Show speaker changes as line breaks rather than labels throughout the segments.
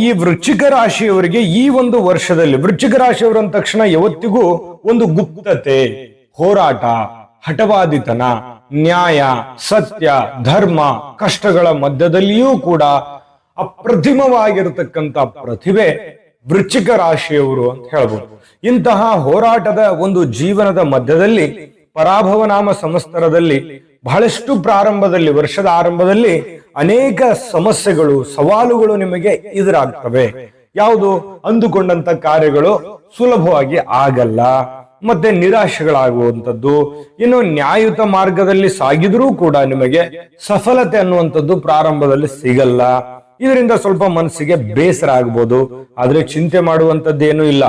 ಈ ವೃಶ್ಚಿಕ ರಾಶಿಯವರಿಗೆ ಈ ಒಂದು ವರ್ಷದಲ್ಲಿ, ವೃಶ್ಚಿಕ ರಾಶಿಯವರು ಅಂದ ತಕ್ಷಣ ಯಾವತ್ತಿಗೂ ಒಂದು ಗುಪ್ತತೆ, ಹೋರಾಟ, ಹಠವಾದಿತನ, ನ್ಯಾಯ, ಸತ್ಯ, ಧರ್ಮ, ಕಷ್ಟಗಳ ಮಧ್ಯದಲ್ಲಿಯೂ ಕೂಡ ಅಪ್ರತಿಮವಾಗಿರತಕ್ಕಂತ ಪ್ರತಿಭೆ ವೃಶ್ಚಿಕ ರಾಶಿಯವರು ಅಂತ ಹೇಳ್ಬೋದು. ಇಂತಹ ಹೋರಾಟದ ಒಂದು ಜೀವನದ ಮಧ್ಯದಲ್ಲಿ ಪರಾಭವನಾಮ ಸಂವತ್ಸರದಲ್ಲಿ ಬಹಳಷ್ಟು ಪ್ರಾರಂಭದಲ್ಲಿ, ವರ್ಷದ ಆರಂಭದಲ್ಲಿ ಅನೇಕ ಸಮಸ್ಯೆಗಳು, ಸವಾಲುಗಳು ನಿಮಗೆ ಎದುರಾಗ್ತವೆ. ಯಾವುದು ಅಂದುಕೊಂಡಂತ ಕಾರ್ಯಗಳು ಸುಲಭವಾಗಿ ಆಗಲ್ಲ, ಮತ್ತೆ ನಿರಾಶೆಗಳಾಗುವಂಥದ್ದು. ಇನ್ನು ನ್ಯಾಯಯುತ ಮಾರ್ಗದಲ್ಲಿ ಸಾಗಿದ್ರೂ ಕೂಡ ನಿಮಗೆ ಸಫಲತೆ ಅನ್ನುವಂಥದ್ದು ಪ್ರಾರಂಭದಲ್ಲಿ ಸಿಗಲ್ಲ. ಇದರಿಂದ ಸ್ವಲ್ಪ ಮನಸ್ಸಿಗೆ ಬೇಸರ ಆಗ್ಬೋದು. ಆದ್ರೆ ಚಿಂತೆ ಮಾಡುವಂತದ್ದೇನೂ ಇಲ್ಲ,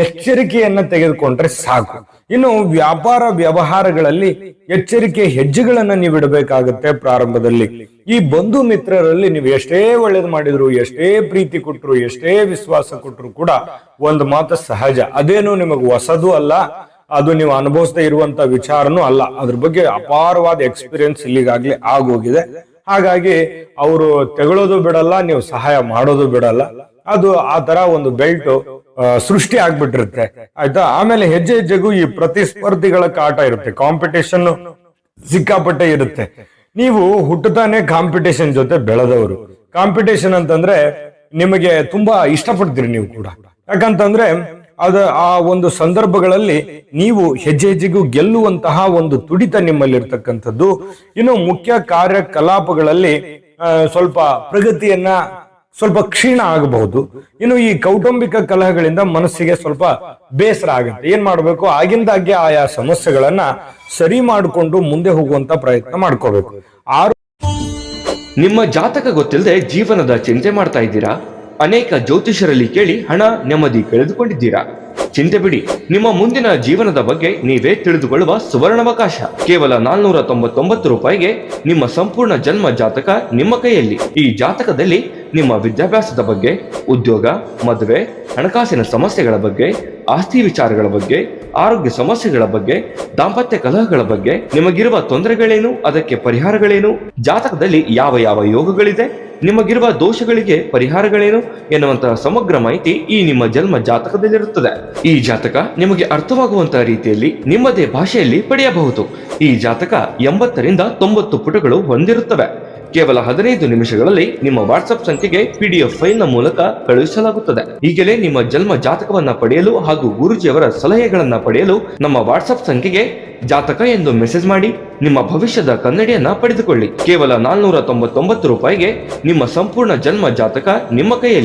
ಎಚ್ಚರಿಕೆಯನ್ನ ತೆಗೆದುಕೊಂಡ್ರೆ ಸಾಕು. ಇನ್ನು ವ್ಯಾಪಾರ ವ್ಯವಹಾರಗಳಲ್ಲಿ ಎಚ್ಚರಿಕೆ ಹೆಜ್ಜೆಗಳನ್ನ ನೀವು ಇಡಬೇಕಾಗತ್ತೆ ಪ್ರಾರಂಭದಲ್ಲಿ. ಈ ಬಂಧು ಮಿತ್ರರಲ್ಲಿ ನೀವು ಎಷ್ಟೇ ಒಳ್ಳೇದು ಮಾಡಿದ್ರು, ಎಷ್ಟೇ ಪ್ರೀತಿ ಕೊಟ್ರು, ಎಷ್ಟೇ ವಿಶ್ವಾಸ ಕೊಟ್ರು ಕೂಡ ಒಂದು ಮಾತು ಸಹಜ, ಅದೇನು ನಿಮಗೆ ಹೊಸದು ಅಲ್ಲ, ಅದು ನೀವು ಅನುಭವಿಸದೇ ಇರುವಂತ ವಿಚಾರನೂ ಅಲ್ಲ. ಅದ್ರ ಬಗ್ಗೆ ಅಪಾರವಾದ ಎಕ್ಸ್ಪೀರಿಯನ್ಸ್ ಇಲ್ಲಿಗಾಗ್ಲೇ ಆಗೋಗಿದೆ. ಹಾಗಾಗಿ ಅವರು ತೆಗಳೋದು ಬಿಡಲ್ಲ, ನೀವು ಸಹಾಯ ಮಾಡೋದು ಬಿಡಲ್ಲ. ಅದು ಆ ತರ ಒಂದು ಬೆಲ್ಟ್ ಸೃಷ್ಟಿ ಆಗ್ಬಿಟ್ಟಿರುತ್ತೆ, ಆಯ್ತಾ. ಆಮೇಲೆ ಹೆಜ್ಜೆ ಹೆಜ್ಜೆಗೂ ಈ ಪ್ರತಿಸ್ಪರ್ಧಿಗಳ ಕಾಟ ಇರುತ್ತೆ, ಕಾಂಪಿಟೇಷನ್ ಸಿಕ್ಕಾಪಟ್ಟೆ ಇರುತ್ತೆ. ನೀವು ಹುಟ್ಟುತ್ತಾನೆ ಕಾಂಪಿಟೇಷನ್ ಜೊತೆ ಬೆಳೆದವರು. ಕಾಂಪಿಟೇಷನ್ ಅಂತಂದ್ರೆ ನಿಮಗೆ ತುಂಬಾ ಇಷ್ಟಪಡ್ತೀರಿ ನೀವು ಕೂಡ, ಯಾಕಂತಂದ್ರೆ ಆ ಒಂದು ಸಂದರ್ಭಗಳಲ್ಲಿ ನೀವು ಹೆಜ್ಜೆ ಹೆಜ್ಜೆಗೂ ಗೆಲ್ಲುವಂತಹ ಒಂದು ತುಡಿತ ನಿಮ್ಮಲ್ಲಿ ಇರ್ತಕ್ಕಂಥದ್ದು. ಇನ್ನು ಮುಖ್ಯ ಕಾರ್ಯಕಲಾಪಗಳಲ್ಲಿ ಸ್ವಲ್ಪ ಪ್ರಗತಿಯನ್ನ ಸ್ವಲ್ಪ ಕ್ಷೀಣ ಆಗಬಹುದು. ಇನ್ನು ಈ ಕೌಟುಂಬಿಕ ಕಲಹಗಳಿಂದ ಮನಸ್ಸಿಗೆ ಸ್ವಲ್ಪ ಬೇಸರ ಆಗುತ್ತೆ. ಏನ್ ಮಾಡ್ಬೇಕು, ಆಗಿಂದಾಗ್ಗೆ ಆಯಾ ಸಮಸ್ಯೆಗಳನ್ನ ಸರಿ ಮಾಡಿಕೊಂಡು ಮುಂದೆ ಹೋಗುವಂತ ಪ್ರಯತ್ನ ಮಾಡ್ಕೋಬೇಕು.
ನಿಮ್ಮ ಜಾತಕ ಗೊತ್ತಿಲ್ಲದೆ ಜೀವನದ ಚಿಂತೆ ಮಾಡ್ತಾ ಇದ್ದೀರಾ? ಅನೇಕ ಜ್ಯೋತಿಷರಲ್ಲಿ ಕೇಳಿ ಹಣ ನೆಮ್ಮದಿ ಕಳೆದುಕೊಂಡಿದ್ದೀರಾ? ಚಿಂತೆ ಬಿಡಿ, ನಿಮ್ಮ ಮುಂದಿನ ಜೀವನದ ಬಗ್ಗೆ ನೀವೇ ತಿಳಿದುಕೊಳ್ಳುವ ಸುವರ್ಣಾವಕಾಶ. ಕೇವಲ 499 ರೂಪಾಯಿಗೆ ನಿಮ್ಮ ಸಂಪೂರ್ಣ ಜನ್ಮ ಜಾತಕ ನಿಮ್ಮ ಕೈಯಲ್ಲಿ. ಈ ಜಾತಕದಲ್ಲಿ ನಿಮ್ಮ ವಿದ್ಯಾಭ್ಯಾಸದ ಬಗ್ಗೆ, ಉದ್ಯೋಗ, ಮದುವೆ, ಹಣಕಾಸಿನ ಸಮಸ್ಯೆಗಳ ಬಗ್ಗೆ, ಆಸ್ತಿ ವಿಚಾರಗಳ ಬಗ್ಗೆ, ಆರೋಗ್ಯ ಸಮಸ್ಯೆಗಳ ಬಗ್ಗೆ, ದಾಂಪತ್ಯ ಕಲಹಗಳ ಬಗ್ಗೆ, ನಿಮಗಿರುವ ತೊಂದರೆಗಳೇನು, ಅದಕ್ಕೆ ಪರಿಹಾರಗಳೇನು, ಜಾತಕದಲ್ಲಿ ಯಾವ ಯಾವ ಯೋಗಗಳಿದೆ, ನಿಮಗಿರುವ ದೋಷಗಳಿಗೆ ಪರಿಹಾರಗಳೇನು ಎನ್ನುವಂತಹ ಸಮಗ್ರ ಮಾಹಿತಿ ಈ ನಿಮ್ಮ ಜನ್ಮ ಜಾತಕದಲ್ಲಿರುತ್ತದೆ. ಈ ಜಾತಕ ನಿಮಗೆ ಅರ್ಥವಾಗುವಂತಹ ರೀತಿಯಲ್ಲಿ ನಿಮ್ಮದೇ ಭಾಷೆಯಲ್ಲಿ ಪಡೆಯಬಹುದು. ಈ ಜಾತಕ 80 ರಿಂದ 90 ಪುಟಗಳು ಹೊಂದಿರುತ್ತವೆ. ಕೇವಲ 15 ನಿಮಿಷಗಳಲ್ಲಿ ನಿಮ್ಮ ವಾಟ್ಸ್ಆಪ್ ಸಂಖ್ಯೆಗೆ PDF ಫೈಲ್ ನ ಮೂಲಕ ಕಳುಹಿಸಲಾಗುತ್ತದೆ. ಈಗಲೇ ನಿಮ್ಮ ಜನ್ಮ ಜಾತಕವನ್ನ ಪಡೆಯಲು ಹಾಗೂ ಗುರುಜಿಯವರ ಸಲಹೆಗಳನ್ನ ಪಡೆಯಲು ನಮ್ಮ ವಾಟ್ಸ್ಆಪ್ ಸಂಖ್ಯೆಗೆ ಜಾತಕ ಎಂದು ಮೆಸೇಜ್ ಮಾಡಿ ನಿಮ್ಮ ಭವಿಷ್ಯದ ಕನ್ನಡಿಯನ್ನ ಪಡೆದುಕೊಳ್ಳಿ. ಕೇವಲ 499 ರೂಪಾಯಿಗೆ ನಿಮ್ಮ ಸಂಪೂರ್ಣ ಜನ್ಮ ಜಾತಕ ನಿಮ್ಮ ಕೈಯಲ್ಲಿ.